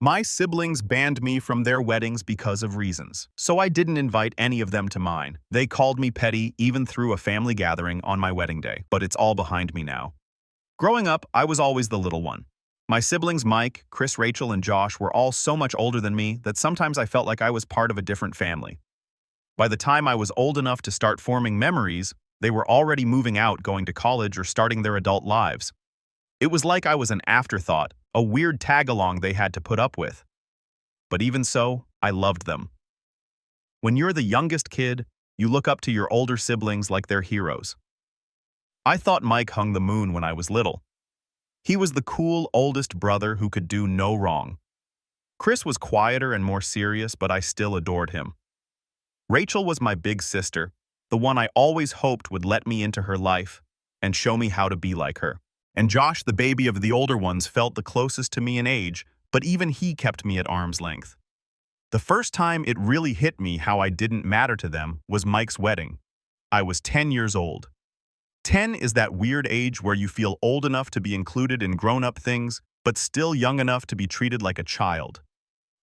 My siblings banned me from their weddings because of reasons, so I didn't invite any of them to mine. They called me petty even through a family gathering on my wedding day, but it's all behind me now. Growing up, I was always the little one. My siblings Mike, Chris, Rachel, and Josh were all so much older than me that sometimes I felt like I was part of a different family. By the time I was old enough to start forming memories, they were already moving out, going to college, or starting their adult lives. It was like I was an afterthought, a weird tag-along they had to put up with. But even so, I loved them. When you're the youngest kid, you look up to your older siblings like they're heroes. I thought Mike hung the moon when I was little. He was the cool oldest brother who could do no wrong. Chris was quieter and more serious, but I still adored him. Rachel was my big sister, the one I always hoped would let me into her life and show me how to be like her. And Josh, the baby of the older ones, felt the closest to me in age, but even he kept me at arm's length. The first time it really hit me how I didn't matter to them was Mike's wedding. I was 10 years old. 10 is that weird age where you feel old enough to be included in grown-up things, but still young enough to be treated like a child.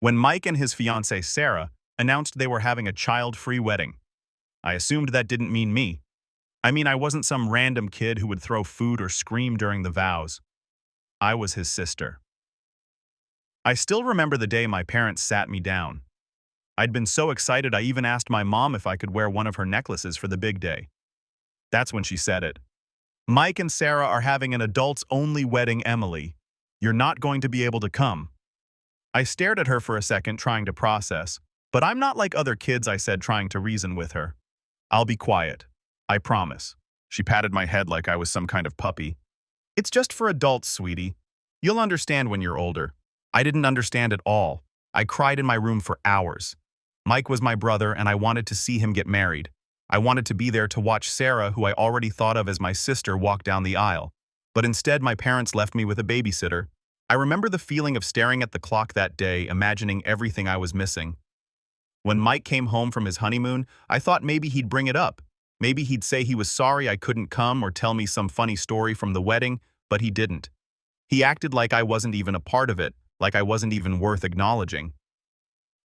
When Mike and his fiancée Sarah announced they were having a child-free wedding, I assumed that didn't mean me. I wasn't some random kid who would throw food or scream during the vows. I was his sister. I still remember the day my parents sat me down. I'd been so excited I even asked my mom if I could wear one of her necklaces for the big day. That's when she said it. Mike and Sarah are having an adults-only wedding, Emily. You're not going to be able to come. I stared at her for a second, trying to process. But I'm not like other kids, I said, trying to reason with her. I'll be quiet. I promise. She patted my head like I was some kind of puppy. It's just for adults, sweetie. You'll understand when you're older. I didn't understand at all. I cried in my room for hours. Mike was my brother, and I wanted to see him get married. I wanted to be there to watch Sarah, who I already thought of as my sister, walk down the aisle. But instead, my parents left me with a babysitter. I remember the feeling of staring at the clock that day, imagining everything I was missing. When Mike came home from his honeymoon, I thought maybe he'd bring it up. Maybe he'd say he was sorry I couldn't come or tell me some funny story from the wedding, but he didn't. He acted like I wasn't even a part of it, like I wasn't even worth acknowledging.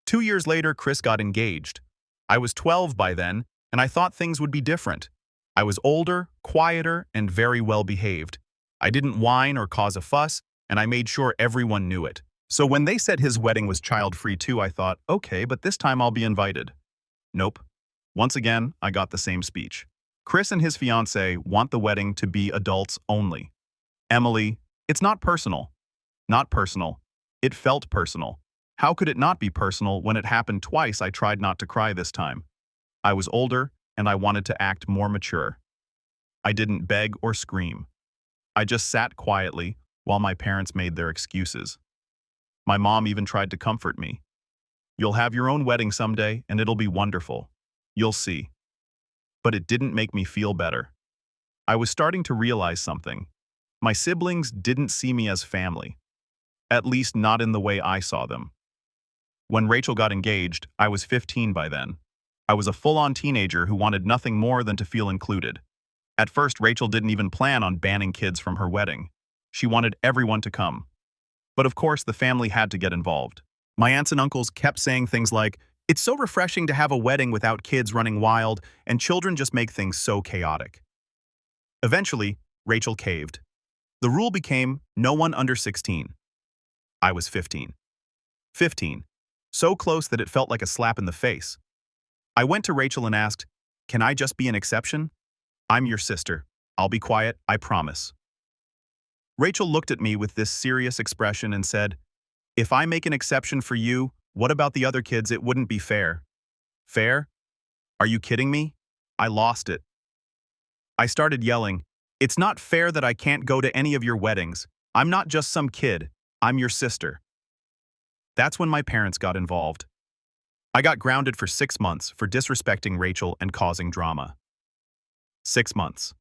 2 years later, Chris got engaged. I was 12 by then, and I thought things would be different. I was older, quieter, and very well behaved. I didn't whine or cause a fuss, and I made sure everyone knew it. So when they said his wedding was child-free too, I thought, okay, but this time I'll be invited. Nope. Once again, I got the same speech. Chris and his fiancée want the wedding to be adults only. Emily, it's not personal. Not personal. It felt personal. How could it not be personal when it happened twice? I tried not to cry this time. I was older, and I wanted to act more mature. I didn't beg or scream. I just sat quietly while my parents made their excuses. My mom even tried to comfort me. You'll have your own wedding someday, and it'll be wonderful. You'll see. But it didn't make me feel better. I was starting to realize something. My siblings didn't see me as family. At least not in the way I saw them. When Rachel got engaged, I was 15 by then. I was a full-on teenager who wanted nothing more than to feel included. At first, Rachel didn't even plan on banning kids from her wedding. She wanted everyone to come. But of course, the family had to get involved. My aunts and uncles kept saying things like, "It's so refreshing to have a wedding without kids running wild, and children just make things so chaotic." Eventually, Rachel caved. The rule became no one under 16. I was 15. 15. So close that it felt like a slap in the face. I went to Rachel and asked, "Can I just be an exception? I'm your sister. I'll be quiet, I promise." Rachel looked at me with this serious expression and said, "If I make an exception for you, what about the other kids? It wouldn't be fair." Fair? Are you kidding me? I lost it. I started yelling, "It's not fair that I can't go to any of your weddings. I'm not just some kid. I'm your sister." That's when my parents got involved. I got grounded for 6 months for disrespecting Rachel and causing drama. 6 months.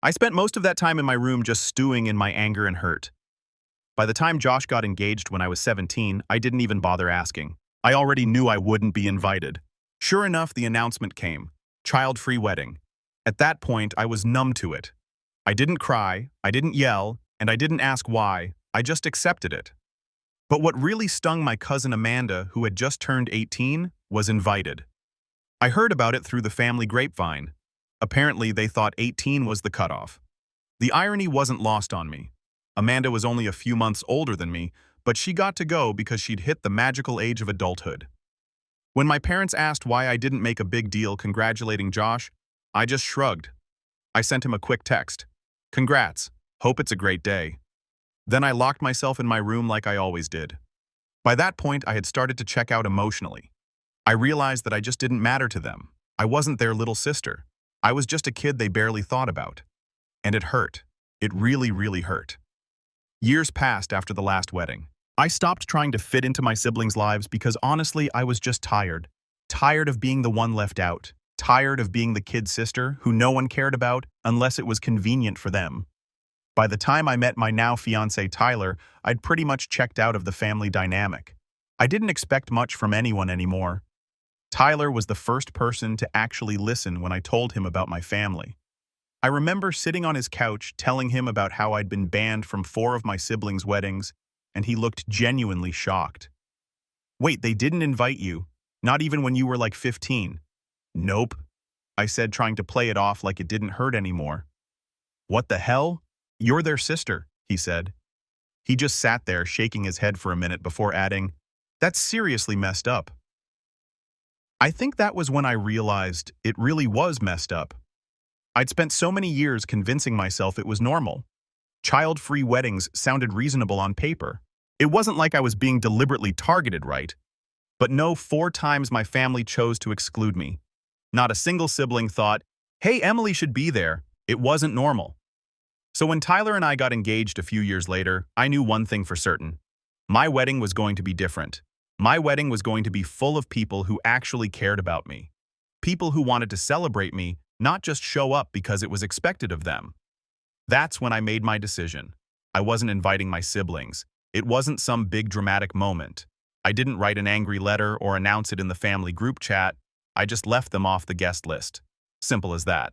I spent most of that time in my room just stewing in my anger and hurt. By the time Josh got engaged when I was 17, I didn't even bother asking. I already knew I wouldn't be invited. Sure enough, the announcement came. Child-free wedding. At that point, I was numb to it. I didn't cry, I didn't yell, and I didn't ask why. I just accepted it. But what really stung my cousin Amanda, who had just turned 18, was invited. I heard about it through the family grapevine. Apparently, they thought 18 was the cutoff. The irony wasn't lost on me. Amanda was only a few months older than me, but she got to go because she'd hit the magical age of adulthood. When my parents asked why I didn't make a big deal congratulating Josh, I just shrugged. I sent him a quick text. Congrats. Hope it's a great day. Then I locked myself in my room like I always did. By that point, I had started to check out emotionally. I realized that I just didn't matter to them. I wasn't their little sister. I was just a kid they barely thought about. And it hurt. It really, really hurt. Years passed after the last wedding. I stopped trying to fit into my siblings' lives because honestly, I was just tired. Tired of being the one left out. Tired of being the kid sister who no one cared about unless it was convenient for them. By the time I met my now fiancé Tyler, I'd pretty much checked out of the family dynamic. I didn't expect much from anyone anymore. Tyler was the first person to actually listen when I told him about my family. I remember sitting on his couch telling him about how I'd been banned from 4 of my siblings' weddings, and he looked genuinely shocked. Wait, they didn't invite you? Not even when you were like 15? Nope, I said, trying to play it off like it didn't hurt anymore. What the hell? You're their sister, he said. He just sat there shaking his head for a minute before adding, that's seriously messed up. I think that was when I realized it really was messed up. I'd spent so many years convincing myself it was normal. Child-free weddings sounded reasonable on paper. It wasn't like I was being deliberately targeted, right? But no, 4 times my family chose to exclude me. Not a single sibling thought, hey, Emily should be there. It wasn't normal. So when Tyler and I got engaged a few years later, I knew one thing for certain. My wedding was going to be different. My wedding was going to be full of people who actually cared about me. People who wanted to celebrate me, not just show up because it was expected of them. That's when I made my decision. I wasn't inviting my siblings. It wasn't some big dramatic moment. I didn't write an angry letter or announce it in the family group chat. I just left them off the guest list. Simple as that.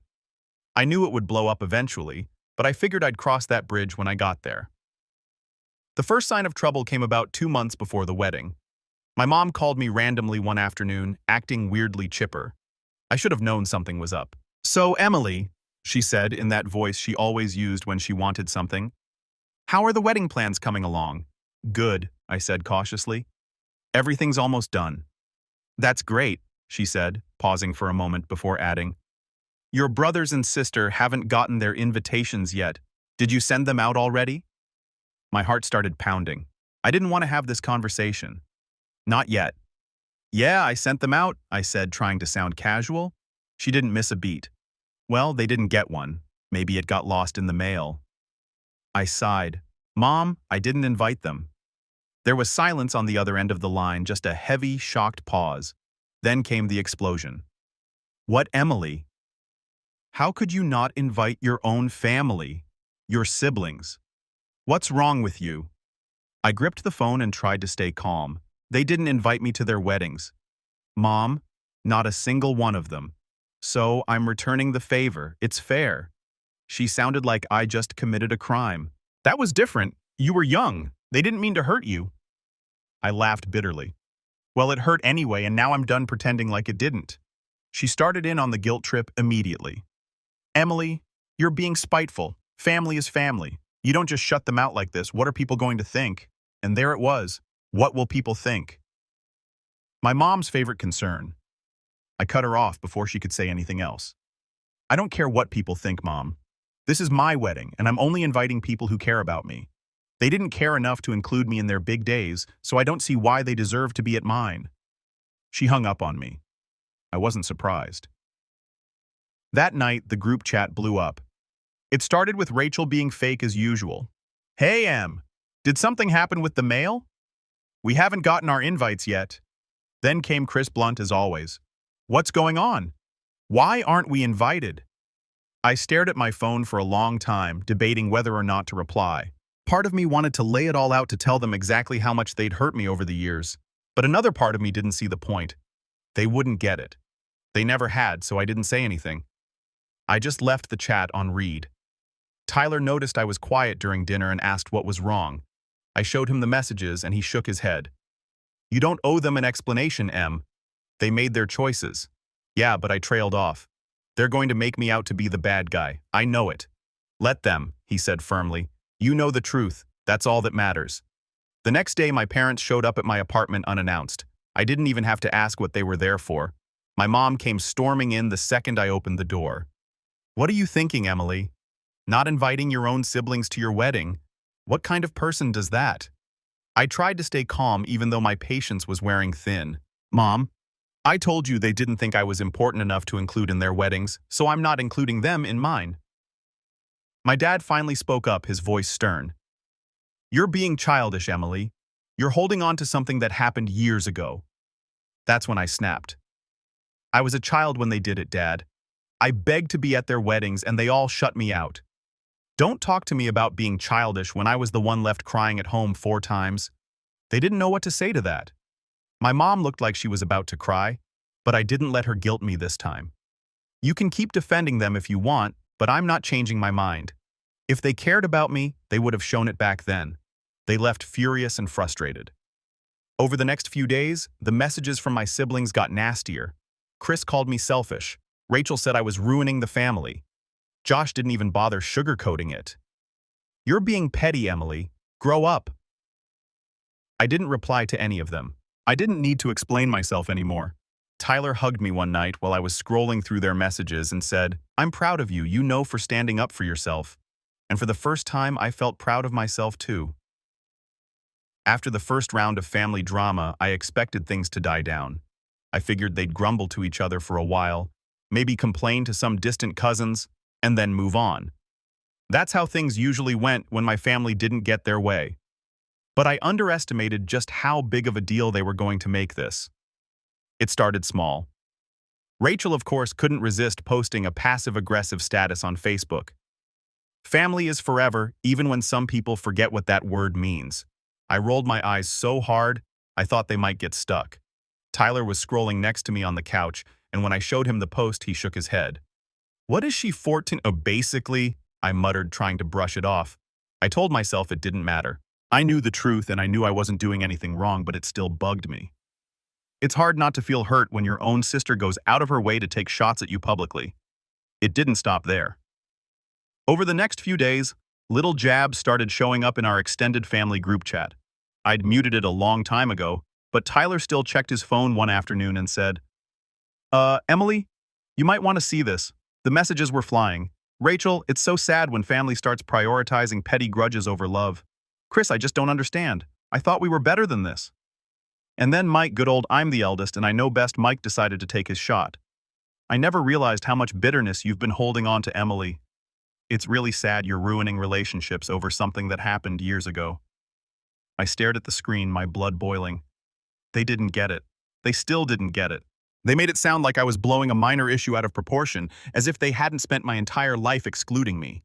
I knew it would blow up eventually, but I figured I'd cross that bridge when I got there. The first sign of trouble came about 2 months before the wedding. My mom called me randomly one afternoon, acting weirdly chipper. I should have known something was up. So, Emily, she said in that voice she always used when she wanted something. How are the wedding plans coming along? Good, I said cautiously. Everything's almost done. That's great, she said, pausing for a moment before adding. Your brothers and sister haven't gotten their invitations yet. Did you send them out already? My heart started pounding. I didn't want to have this conversation. Not yet. Yeah, I sent them out, I said, trying to sound casual. She didn't miss a beat. Well, they didn't get one. Maybe it got lost in the mail. I sighed. Mom, I didn't invite them. There was silence on the other end of the line, just a heavy, shocked pause. Then came the explosion. What, Emily? How could you not invite your own family, your siblings? What's wrong with you? I gripped the phone and tried to stay calm. They didn't invite me to their weddings. Mom, not a single one of them. So I'm returning the favor. It's fair. She sounded like I just committed a crime. That was different. You were young. They didn't mean to hurt you. I laughed bitterly. Well, it hurt anyway, and now I'm done pretending like it didn't. She started in on the guilt trip immediately. Emily, you're being spiteful. Family is family. You don't just shut them out like this. What are people going to think? And there it was. What will people think? My mom's favorite concern. I cut her off before she could say anything else. I don't care what people think, Mom. This is my wedding, and I'm only inviting people who care about me. They didn't care enough to include me in their big days, so I don't see why they deserve to be at mine. She hung up on me. I wasn't surprised. That night, the group chat blew up. It started with Rachel being fake as usual. Hey, Em, did something happen with the mail? We haven't gotten our invites yet. Then came Chris Blunt as always. What's going on? Why aren't we invited? I stared at my phone for a long time, debating whether or not to reply. Part of me wanted to lay it all out to tell them exactly how much they'd hurt me over the years, but another part of me didn't see the point. They wouldn't get it. They never had, so I didn't say anything. I just left the chat on read. Tyler noticed I was quiet during dinner and asked what was wrong. I showed him the messages and he shook his head. You don't owe them an explanation, Em. They made their choices. Yeah, but I trailed off. They're going to make me out to be the bad guy. I know it. Let them, he said firmly. You know the truth. That's all that matters. The next day, my parents showed up at my apartment unannounced. I didn't even have to ask what they were there for. My mom came storming in the second I opened the door. What are you thinking, Emily? Not inviting your own siblings to your wedding? What kind of person does that? I tried to stay calm even though my patience was wearing thin. Mom, I told you they didn't think I was important enough to include in their weddings, so I'm not including them in mine. My dad finally spoke up, his voice stern. You're being childish, Emily. You're holding on to something that happened years ago. That's when I snapped. I was a child when they did it, Dad. I begged to be at their weddings and they all shut me out. Don't talk to me about being childish when I was the one left crying at home 4 times. They didn't know what to say to that. My mom looked like she was about to cry, but I didn't let her guilt me this time. You can keep defending them if you want, but I'm not changing my mind. If they cared about me, they would have shown it back then. They left furious and frustrated. Over the next few days, the messages from my siblings got nastier. Chris called me selfish. Rachel said I was ruining the family. Josh didn't even bother sugarcoating it. You're being petty, Emily. Grow up. I didn't reply to any of them. I didn't need to explain myself anymore. Tyler hugged me one night while I was scrolling through their messages and said, I'm proud of you, for standing up for yourself. And for the first time, I felt proud of myself too. After the first round of family drama, I expected things to die down. I figured they'd grumble to each other for a while, maybe complain to some distant cousins, and then move on. That's how things usually went when my family didn't get their way. But I underestimated just how big of a deal they were going to make this. It started small. Rachel, of course, couldn't resist posting a passive-aggressive status on Facebook. Family is forever, even when some people forget what that word means. I rolled my eyes so hard, I thought they might get stuck. Tyler was scrolling next to me on the couch, and when I showed him the post, he shook his head. What is she 14? Oh, basically, I muttered, trying to brush it off. I told myself it didn't matter. I knew the truth and I knew I wasn't doing anything wrong, but it still bugged me. It's hard not to feel hurt when your own sister goes out of her way to take shots at you publicly. It didn't stop there. Over the next few days, little jabs started showing up in our extended family group chat. I'd muted it a long time ago, but Tyler still checked his phone one afternoon and said, Emily, you might want to see this. The messages were flying. Rachel, it's so sad when family starts prioritizing petty grudges over love. Chris, I just don't understand. I thought we were better than this. And then Mike, good old I'm the eldest and I know best, Mike decided to take his shot. I never realized how much bitterness you've been holding on to, Emily. It's really sad you're ruining relationships over something that happened years ago. I stared at the screen, my blood boiling. They didn't get it. They still didn't get it. They made it sound like I was blowing a minor issue out of proportion, as if they hadn't spent my entire life excluding me.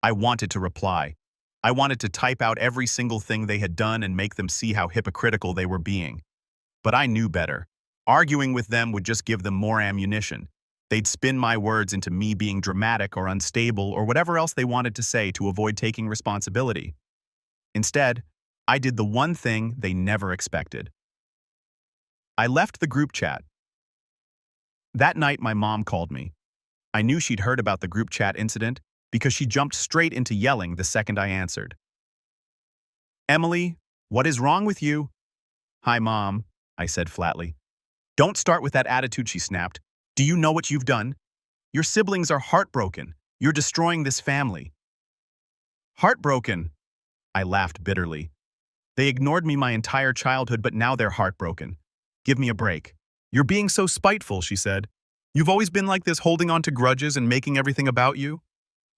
I wanted to reply. I wanted to type out every single thing they had done and make them see how hypocritical they were being. But I knew better. Arguing with them would just give them more ammunition. They'd spin my words into me being dramatic or unstable or whatever else they wanted to say to avoid taking responsibility. Instead, I did the one thing they never expected. I left the group chat. That night, my mom called me. I knew she'd heard about the group chat incident because she jumped straight into yelling the second I answered. Emily, what is wrong with you? Hi, Mom, I said flatly. Don't start with that attitude, she snapped. Do you know what you've done? Your siblings are heartbroken. You're destroying this family. Heartbroken? I laughed bitterly. They ignored me my entire childhood, but now they're heartbroken. Give me a break. You're being so spiteful, she said. You've always been like this, holding on to grudges and making everything about you?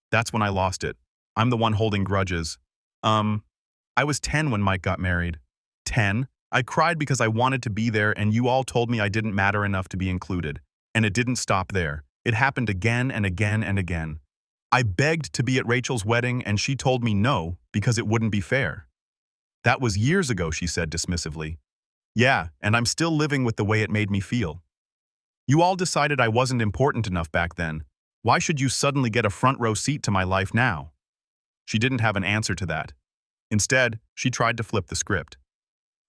That's when I lost it. I'm the one holding grudges. I was 10 when Mike got married. 10? I cried because I wanted to be there and you all told me I didn't matter enough to be included. And it didn't stop there. It happened again and again and again. I begged to be at Rachel's wedding and she told me no because it wouldn't be fair. That was years ago, she said dismissively. Yeah, and I'm still living with the way it made me feel. You all decided I wasn't important enough back then. Why should you suddenly get a front row seat to my life now? She didn't have an answer to that. Instead, she tried to flip the script.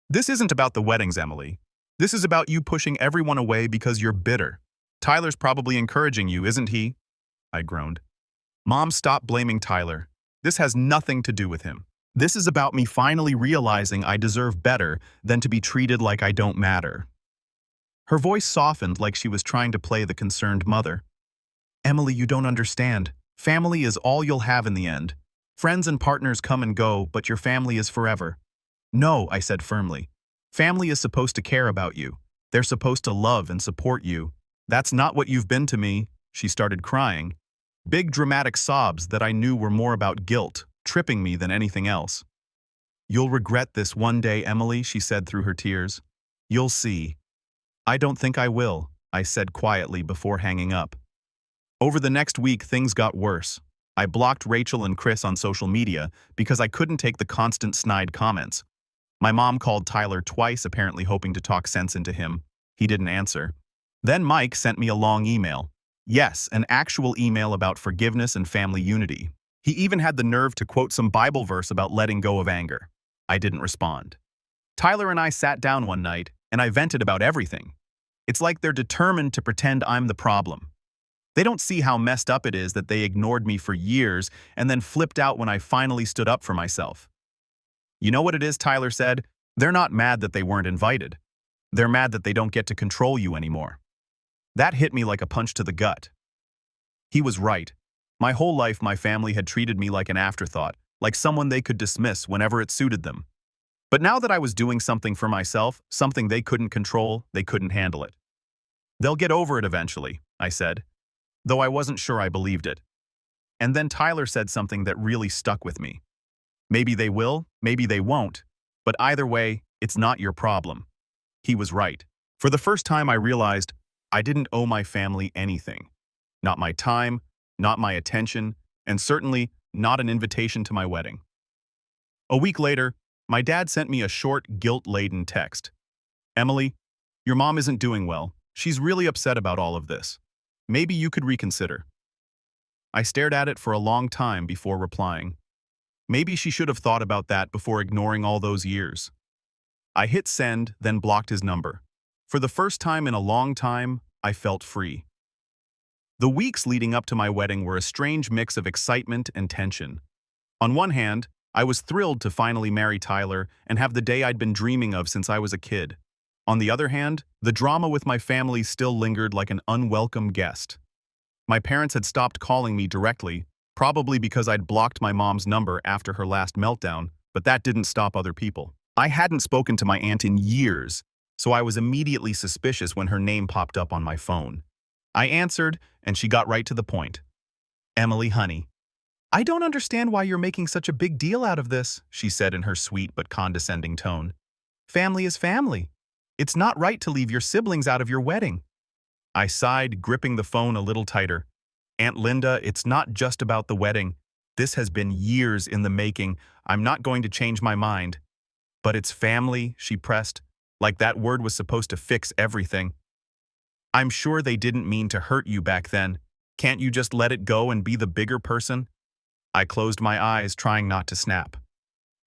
This isn't about the weddings, Emily. This is about you pushing everyone away because you're bitter. Tyler's probably encouraging you, isn't he? I groaned. Mom, stop blaming Tyler. This has nothing to do with him. This is about me finally realizing I deserve better than to be treated like I don't matter. Her voice softened like she was trying to play the concerned mother. Emily, you don't understand. Family is all you'll have in the end. Friends and partners come and go, but your family is forever. No, I said firmly. Family is supposed to care about you. They're supposed to love and support you. That's not what you've been to me. She started crying. Big dramatic sobs that I knew were more about guilt, tripping me than anything else. You'll regret this one day, Emily, she said through her tears. You'll see. I don't think I will, I said quietly before hanging up. Over the next week, things got worse. I blocked Rachel and Chris on social media because I couldn't take the constant snide comments. My mom called Tyler twice, apparently hoping to talk sense into him. He didn't answer. Then Mike sent me a long email. Yes, an actual email about forgiveness and family unity. He even had the nerve to quote some Bible verse about letting go of anger. I didn't respond. Tyler and I sat down one night, and I vented about everything. It's like they're determined to pretend I'm the problem. They don't see how messed up it is that they ignored me for years and then flipped out when I finally stood up for myself. You know what it is, Tyler said? They're not mad that they weren't invited. They're mad that they don't get to control you anymore. That hit me like a punch to the gut. He was right. My whole life, my family had treated me like an afterthought, like someone they could dismiss whenever it suited them. But now that I was doing something for myself, something they couldn't control, they couldn't handle it. They'll get over it eventually, I said, though I wasn't sure I believed it. And then Tyler said something that really stuck with me. Maybe they will, maybe they won't, but either way, it's not your problem. He was right. For the first time, I realized I didn't owe my family anything. Not my time, not my attention, and certainly not an invitation to my wedding. A week later, my dad sent me a short, guilt-laden text. Emily, your mom isn't doing well. She's really upset about all of this. Maybe you could reconsider. I stared at it for a long time before replying. Maybe she should have thought about that before ignoring all those years. I hit send, then blocked his number. For the first time in a long time, I felt free. The weeks leading up to my wedding were a strange mix of excitement and tension. On one hand, I was thrilled to finally marry Tyler and have the day I'd been dreaming of since I was a kid. On the other hand, the drama with my family still lingered like an unwelcome guest. My parents had stopped calling me directly, probably because I'd blocked my mom's number after her last meltdown, but that didn't stop other people. I hadn't spoken to my aunt in years, so I was immediately suspicious when her name popped up on my phone. I answered, and she got right to the point. Emily, honey. I don't understand why you're making such a big deal out of this, she said in her sweet but condescending tone. Family is family. It's not right to leave your siblings out of your wedding. I sighed, gripping the phone a little tighter. Aunt Linda, it's not just about the wedding. This has been years in the making. I'm not going to change my mind. But it's family, she pressed, like that word was supposed to fix everything. I'm sure they didn't mean to hurt you back then. Can't you just let it go and be the bigger person? I closed my eyes, trying not to snap.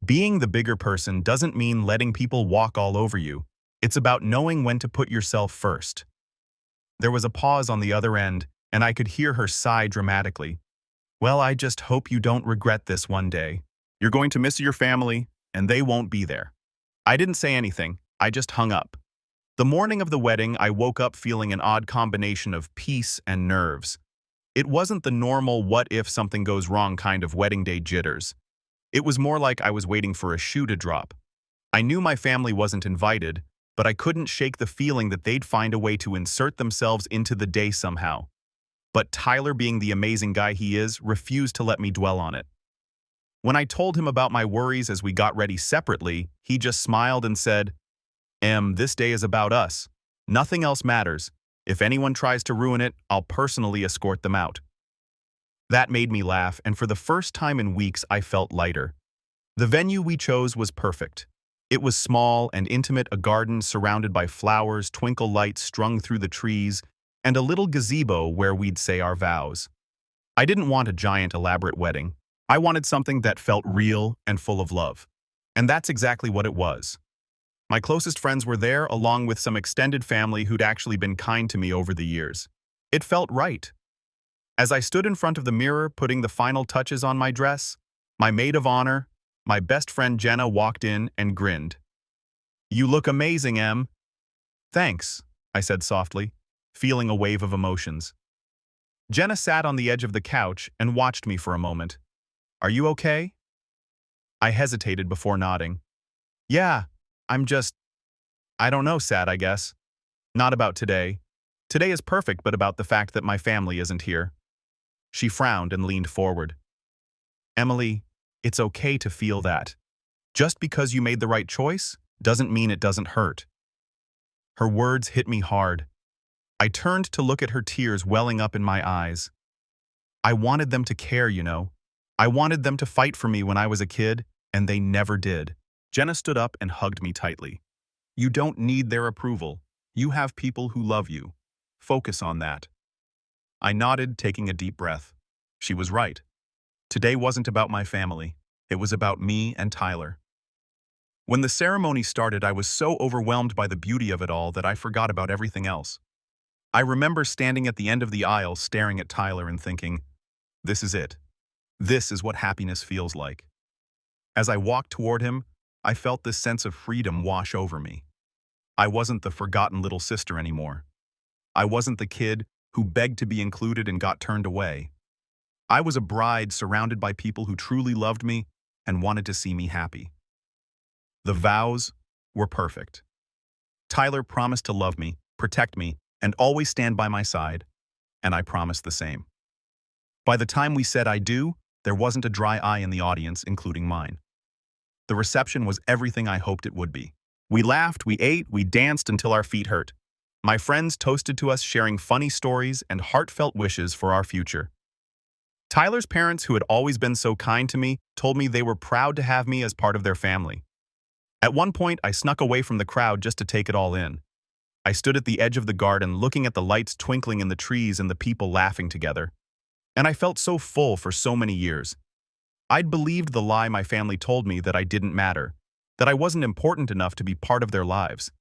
Being the bigger person doesn't mean letting people walk all over you. It's about knowing when to put yourself first. There was a pause on the other end, and I could hear her sigh dramatically. Well, I just hope you don't regret this one day. You're going to miss your family, and they won't be there. I didn't say anything. I just hung up. The morning of the wedding, I woke up feeling an odd combination of peace and nerves. It wasn't the normal what if something goes wrong kind of wedding day jitters. It was more like I was waiting for a shoe to drop. I knew my family wasn't invited, but I couldn't shake the feeling that they'd find a way to insert themselves into the day somehow. But Tyler, being the amazing guy he is, refused to let me dwell on it. When I told him about my worries as we got ready separately, he just smiled and said, this day is about us. Nothing else matters. If anyone tries to ruin it, I'll personally escort them out. That made me laugh, and for the first time in weeks, I felt lighter. The venue we chose was perfect. It was small and intimate, a garden surrounded by flowers, twinkle lights strung through the trees, and a little gazebo where we'd say our vows. I didn't want a giant, elaborate wedding. I wanted something that felt real and full of love. And that's exactly what it was. My closest friends were there, along with some extended family who'd actually been kind to me over the years. It felt right. As I stood in front of the mirror putting the final touches on my dress, my maid of honor, my best friend Jenna, walked in and grinned. "You look amazing, Em." "Thanks," I said softly, feeling a wave of emotions. Jenna sat on the edge of the couch and watched me for a moment. "Are you okay?" I hesitated before nodding. "Yeah, I'm just, I don't know, sad, I guess. Not about today. Today is perfect, but about the fact that my family isn't here." She frowned and leaned forward. "Emily, it's okay to feel that. Just because you made the right choice doesn't mean it doesn't hurt." Her words hit me hard. I turned to look at her, tears welling up in my eyes. I wanted them to care, you know. I wanted them to fight for me when I was a kid, and they never did. Jenna stood up and hugged me tightly. "You don't need their approval. You have people who love you. Focus on that." I nodded, taking a deep breath. She was right. Today wasn't about my family. It was about me and Tyler. When the ceremony started, I was so overwhelmed by the beauty of it all that I forgot about everything else. I remember standing at the end of the aisle, staring at Tyler and thinking, this is it. This is what happiness feels like. As I walked toward him, I felt this sense of freedom wash over me. I wasn't the forgotten little sister anymore. I wasn't the kid who begged to be included and got turned away. I was a bride surrounded by people who truly loved me and wanted to see me happy. The vows were perfect. Tyler promised to love me, protect me, and always stand by my side, and I promised the same. By the time we said "I do," there wasn't a dry eye in the audience, including mine. The reception was everything I hoped it would be. We laughed, we ate, we danced until our feet hurt. My friends toasted to us, sharing funny stories and heartfelt wishes for our future. Tyler's parents, who had always been so kind to me, told me they were proud to have me as part of their family. At one point, I snuck away from the crowd just to take it all in. I stood at the edge of the garden, looking at the lights twinkling in the trees and the people laughing together. And I felt so full for so many years. I'd believed the lie my family told me that I didn't matter, that I wasn't important enough to be part of their lives.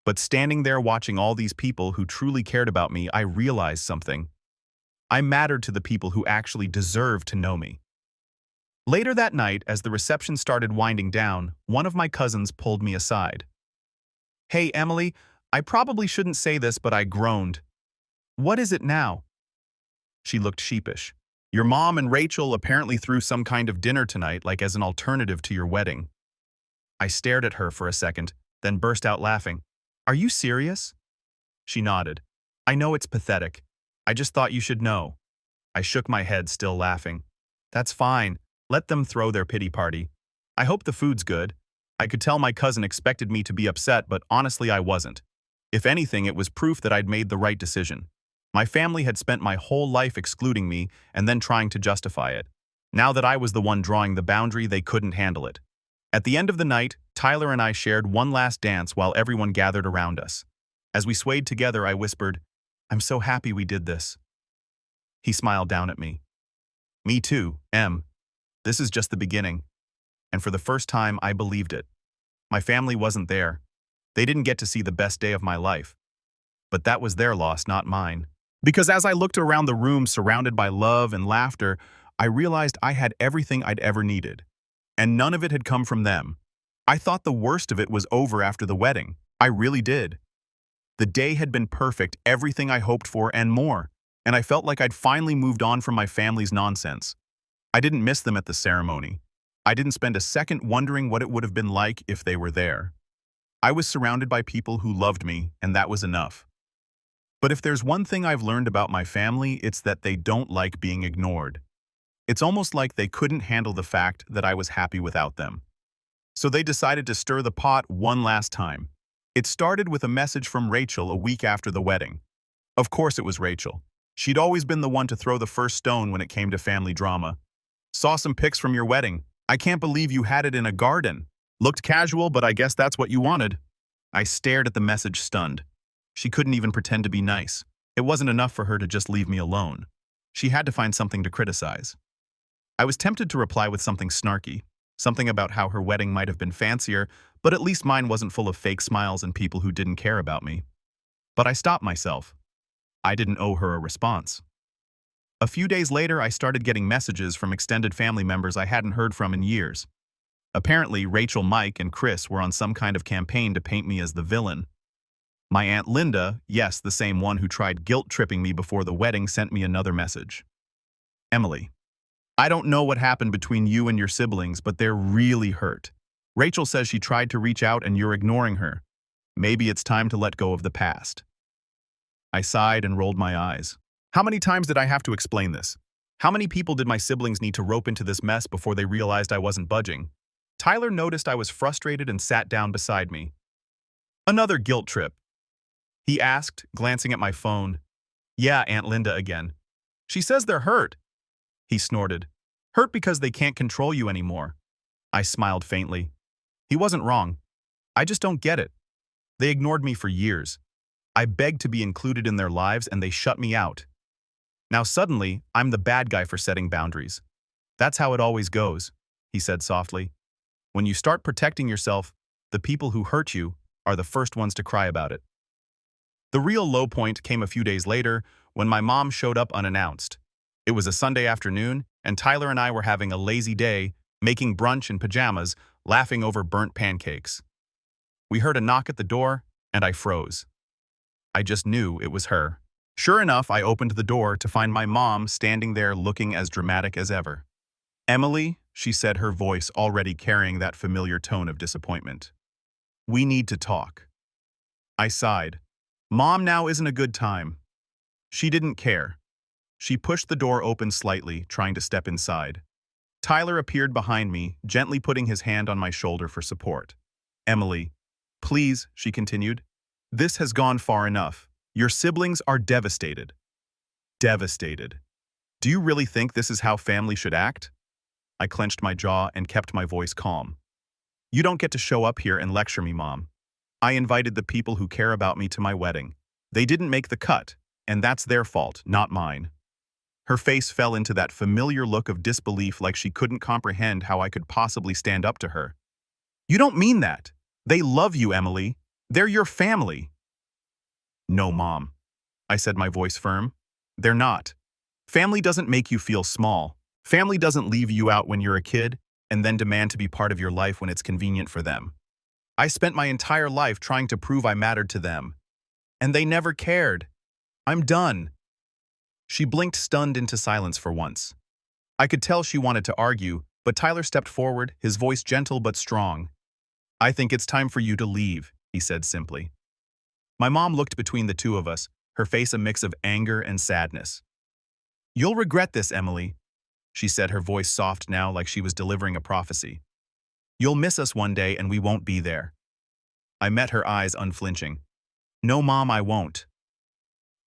But standing there watching all these people who truly cared about me, I realized something. I mattered to the people who actually deserved to know me. Later that night, as the reception started winding down, one of my cousins pulled me aside. "Hey, Emily, I probably shouldn't say this, but," I groaned. "What is it now?" She looked sheepish. "Your mom and Rachel apparently threw some kind of dinner tonight, like as an alternative to your wedding." I stared at her for a second, then burst out laughing. "Are you serious?" She nodded. "I know it's pathetic. I just thought you should know." I shook my head, still laughing. "That's fine. Let them throw their pity party. I hope the food's good." I could tell my cousin expected me to be upset, but honestly I wasn't. If anything, it was proof that I'd made the right decision. My family had spent my whole life excluding me and then trying to justify it. Now that I was the one drawing the boundary, they couldn't handle it. At the end of the night, Tyler and I shared one last dance while everyone gathered around us. As we swayed together, I whispered, "I'm so happy we did this." He smiled down at me. "Me too, Em. This is just the beginning." And for the first time, I believed it. My family wasn't there. They didn't get to see the best day of my life. But that was their loss, not mine. Because as I looked around the room surrounded by love and laughter, I realized I had everything I'd ever needed. And none of it had come from them. I thought the worst of it was over after the wedding. I really did. The day had been perfect, everything I hoped for and more. And I felt like I'd finally moved on from my family's nonsense. I didn't miss them at the ceremony. I didn't spend a second wondering what it would have been like if they were there. I was surrounded by people who loved me, and that was enough. But if there's one thing I've learned about my family, it's that they don't like being ignored. It's almost like they couldn't handle the fact that I was happy without them. So they decided to stir the pot one last time. It started with a message from Rachel a week after the wedding. Of course it was Rachel. She'd always been the one to throw the first stone when it came to family drama. "Saw some pics from your wedding. I can't believe you had it in a garden. Looked casual, but I guess that's what you wanted." I stared at the message, stunned. She couldn't even pretend to be nice. It wasn't enough for her to just leave me alone. She had to find something to criticize. I was tempted to reply with something snarky, something about how her wedding might have been fancier, but at least mine wasn't full of fake smiles and people who didn't care about me. But I stopped myself. I didn't owe her a response. A few days later, I started getting messages from extended family members I hadn't heard from in years. Apparently, Rachel, Mike, and Chris were on some kind of campaign to paint me as the villain. My Aunt Linda, yes, the same one who tried guilt-tripping me before the wedding, sent me another message. Emily, I don't know what happened between you and your siblings, but they're really hurt. Rachel says she tried to reach out and you're ignoring her. Maybe it's time to let go of the past. I sighed and rolled my eyes. How many times did I have to explain this? How many people did my siblings need to rope into this mess before they realized I wasn't budging? Tyler noticed I was frustrated and sat down beside me. Another guilt trip? He asked, glancing at my phone. Yeah, Aunt Linda again. She says they're hurt. He snorted. Hurt because they can't control you anymore. I smiled faintly. He wasn't wrong. I just don't get it. They ignored me for years. I begged to be included in their lives and they shut me out. Now suddenly, I'm the bad guy for setting boundaries. That's how it always goes, he said softly. When you start protecting yourself, the people who hurt you are the first ones to cry about it. The real low point came a few days later when my mom showed up unannounced. It was a Sunday afternoon, and Tyler and I were having a lazy day, making brunch in pajamas, laughing over burnt pancakes. We heard a knock at the door, and I froze. I just knew it was her. Sure enough, I opened the door to find my mom standing there looking as dramatic as ever. Emily, she said, her voice already carrying that familiar tone of disappointment. We need to talk. I sighed. Mom, now isn't a good time. She didn't care. She pushed the door open slightly, trying to step inside. Tyler appeared behind me, gently putting his hand on my shoulder for support. Emily, please, she continued. This has gone far enough. Your siblings are devastated. Devastated. Do you really think this is how family should act? I clenched my jaw and kept my voice calm. You don't get to show up here and lecture me, Mom. I invited the people who care about me to my wedding. They didn't make the cut, and that's their fault, not mine. Her face fell into that familiar look of disbelief, like she couldn't comprehend how I could possibly stand up to her. You don't mean that. They love you, Emily. They're your family. No, Mom, I said, my voice firm. They're not. Family doesn't make you feel small. Family doesn't leave you out when you're a kid and then demand to be part of your life when it's convenient for them. I spent my entire life trying to prove I mattered to them, and they never cared. I'm done. She blinked, stunned into silence for once. I could tell she wanted to argue, but Tyler stepped forward, his voice gentle but strong. I think it's time for you to leave, he said simply. My mom looked between the two of us, her face a mix of anger and sadness. You'll regret this, Emily, she said, her voice soft now, like she was delivering a prophecy. You'll miss us one day and we won't be there. I met her eyes unflinching. No, Mom, I won't.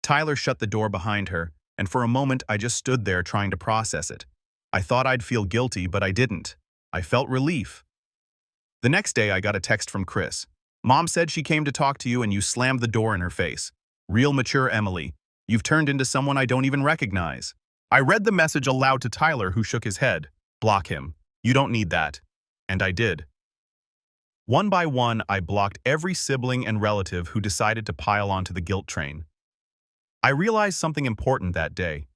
Tyler shut the door behind her, and for a moment I just stood there trying to process it. I thought I'd feel guilty, but I didn't. I felt relief. The next day I got a text from Chris. Mom said she came to talk to you and you slammed the door in her face. Real mature, Emily. You've turned into someone I don't even recognize. I read the message aloud to Tyler, who shook his head. Block him. You don't need that. And I did. One by one, I blocked every sibling and relative who decided to pile onto the guilt train. I realized something important that day.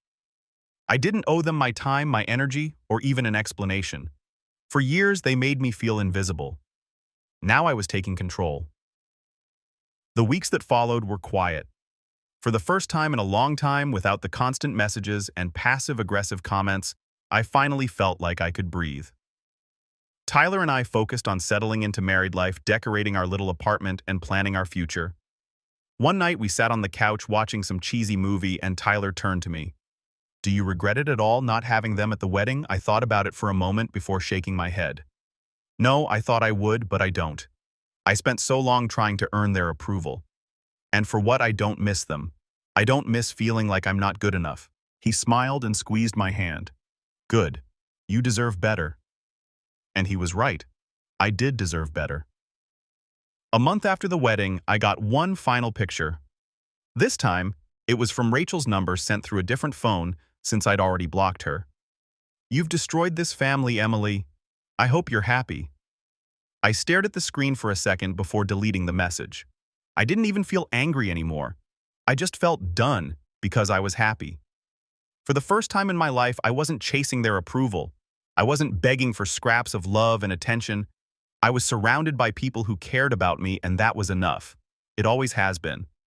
I didn't owe them my time, my energy, or even an explanation. For years, they made me feel invisible. Now I was taking control. The weeks that followed were quiet. For the first time in a long time, without the constant messages and passive-aggressive comments, I finally felt like I could breathe. Tyler and I focused on settling into married life, decorating our little apartment, and planning our future. One night, we sat on the couch watching some cheesy movie, and Tyler turned to me. Do you regret it at all, not having them at the wedding? I thought about it for a moment before shaking my head. No, I thought I would, but I don't. I spent so long trying to earn their approval. And for what, I don't miss them. I don't miss feeling like I'm not good enough. He smiled and squeezed my hand. Good. You deserve better. And he was right. I did deserve better. A month after the wedding, I got one final picture. This time, it was from Rachel's number, sent through a different phone since I'd already blocked her. You've destroyed this family, Emily. I hope you're happy. I stared at the screen for a second before deleting the message. I didn't even feel angry anymore. I just felt done because I was happy. For the first time in my life, I wasn't chasing their approval. I wasn't begging for scraps of love and attention. I was surrounded by people who cared about me, and that was enough. It always has been.